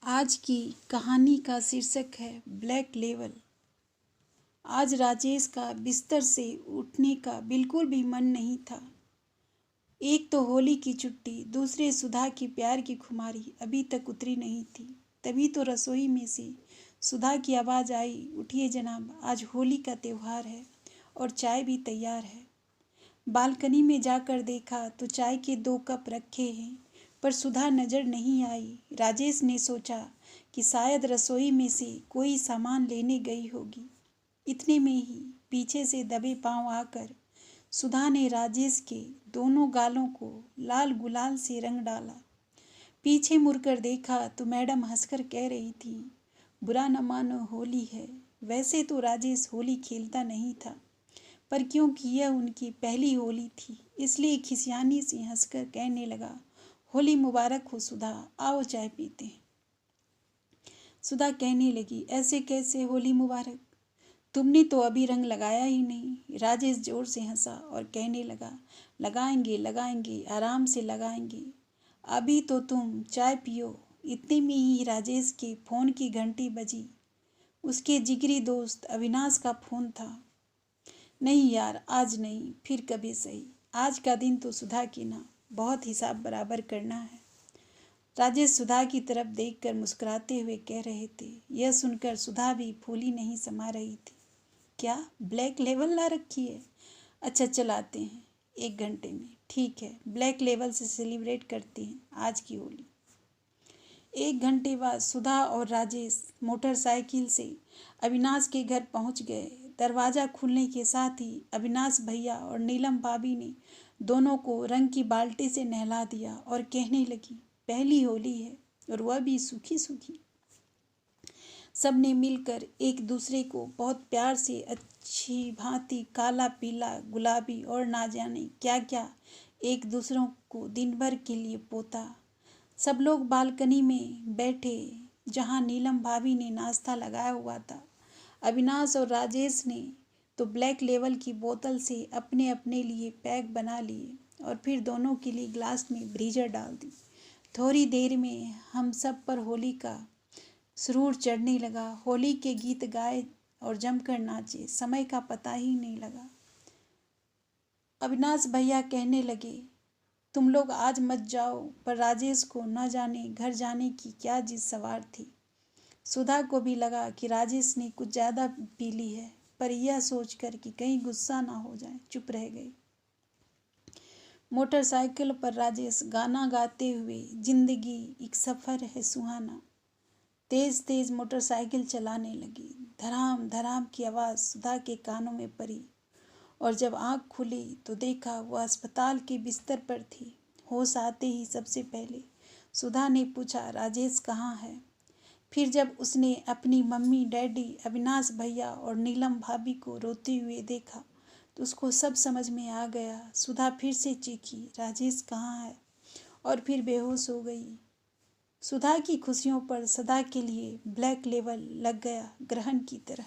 आज की कहानी का शीर्षक है ब्लैक लेवल। आज राजेश का बिस्तर से उठने का बिल्कुल भी मन नहीं था। एक तो होली की छुट्टी, दूसरे सुधा की प्यार की खुमारी अभी तक उतरी नहीं थी। तभी तो रसोई में से सुधा की आवाज़ आई, उठिए जनाब, आज होली का त्यौहार है और चाय भी तैयार है। बालकनी में जाकर देखा तो चाय के 2 कप रखे हैं, पर सुधा नजर नहीं आई। राजेश ने सोचा कि शायद रसोई में से कोई सामान लेने गई होगी। इतने में ही पीछे से दबे पांव आकर सुधा ने राजेश के दोनों गालों को लाल गुलाल से रंग डाला। पीछे मुड़कर देखा तो मैडम हंसकर कह रही थी, बुरा न मानो, होली है। वैसे तो राजेश होली खेलता नहीं था, पर क्योंकि यह उनकी पहली होली थी, इसलिए खिसियानी से हंसकर कहने लगा, होली मुबारक हो सुधा, आओ चाय पीते हैं। सुधा कहने लगी, ऐसे कैसे होली मुबारक? तुमने तो अभी रंग लगाया ही नहीं। राजेश जोर से हंसा और कहने लगा, लगाएंगे लगाएंगे, आराम से लगाएंगे, अभी तो तुम चाय पियो। इतने में ही राजेश के फ़ोन की घंटी बजी। उसके जिगरी दोस्त अविनाश का फ़ोन था। नहीं यार, आज नहीं, फिर कभी सही। आज का दिन तो सुधा की ना, बहुत हिसाब बराबर करना है। राजेश सुधा की तरफ देखकर मुस्कुराते हुए कह रहे थे। यह सुनकर सुधा भी फूली नहीं समा रही थी। क्या ब्लैक लेवल ला रखी है? अच्छा, चलाते हैं 1 घंटे में। ठीक है, ब्लैक लेवल से सेलिब्रेट करते हैं आज की होली। 1 घंटे बाद सुधा और राजेश मोटरसाइकिल से अविनाश के घर पहुंच गए। दरवाज़ा खुलने के साथ ही अविनाश भैया और नीलम भाभी ने दोनों को रंग की बाल्टी से नहला दिया और कहने लगी, पहली होली है और वह भी सूखी सूखी। सब ने मिलकर एक दूसरे को बहुत प्यार से अच्छी भांति काला, पीला, गुलाबी और ना जाने क्या क्या एक दूसरों को दिन भर के लिए पोता। सब लोग बालकनी में बैठे, जहां नीलम भाभी ने नाश्ता लगाया हुआ था। अविनाश और राजेश ने तो ब्लैक लेवल की बोतल से अपने अपने लिए पैक बना लिए और फिर दोनों के लिए ग्लास में ब्रीजर डाल दी। थोड़ी देर में हम सब पर होली का सुरूर चढ़ने लगा। होली के गीत गाए और जमकर नाचे, समय का पता ही नहीं लगा। अविनाश भैया कहने लगे, तुम लोग आज मत जाओ, पर राजेश को न जाने घर जाने की क्या जिद सवार थी। सुधा को भी लगा कि राजेश ने कुछ ज़्यादा पी ली है, पर यह सोचकर कि कहीं गुस्सा ना हो जाए, चुप रह गई। मोटरसाइकिल पर राजेश गाना गाते हुए, जिंदगी एक सफ़र है सुहाना, तेज तेज मोटरसाइकिल चलाने लगी। धड़ाम धड़ाम की आवाज़ सुधा के कानों में पड़ी और जब आंख खुली तो देखा वह अस्पताल के बिस्तर पर थी। होश आते ही सबसे पहले सुधा ने पूछा, राजेश कहाँ है? फिर जब उसने अपनी मम्मी, डैडी, अविनाश भैया और नीलम भाभी को रोते हुए देखा तो उसको सब समझ में आ गया। सुधा फिर से चीखी, राजेश कहाँ है? और फिर बेहोश हो गई। सुधा की खुशियों पर सदा के लिए ब्लैक लेवल लग गया, ग्रहण की तरह।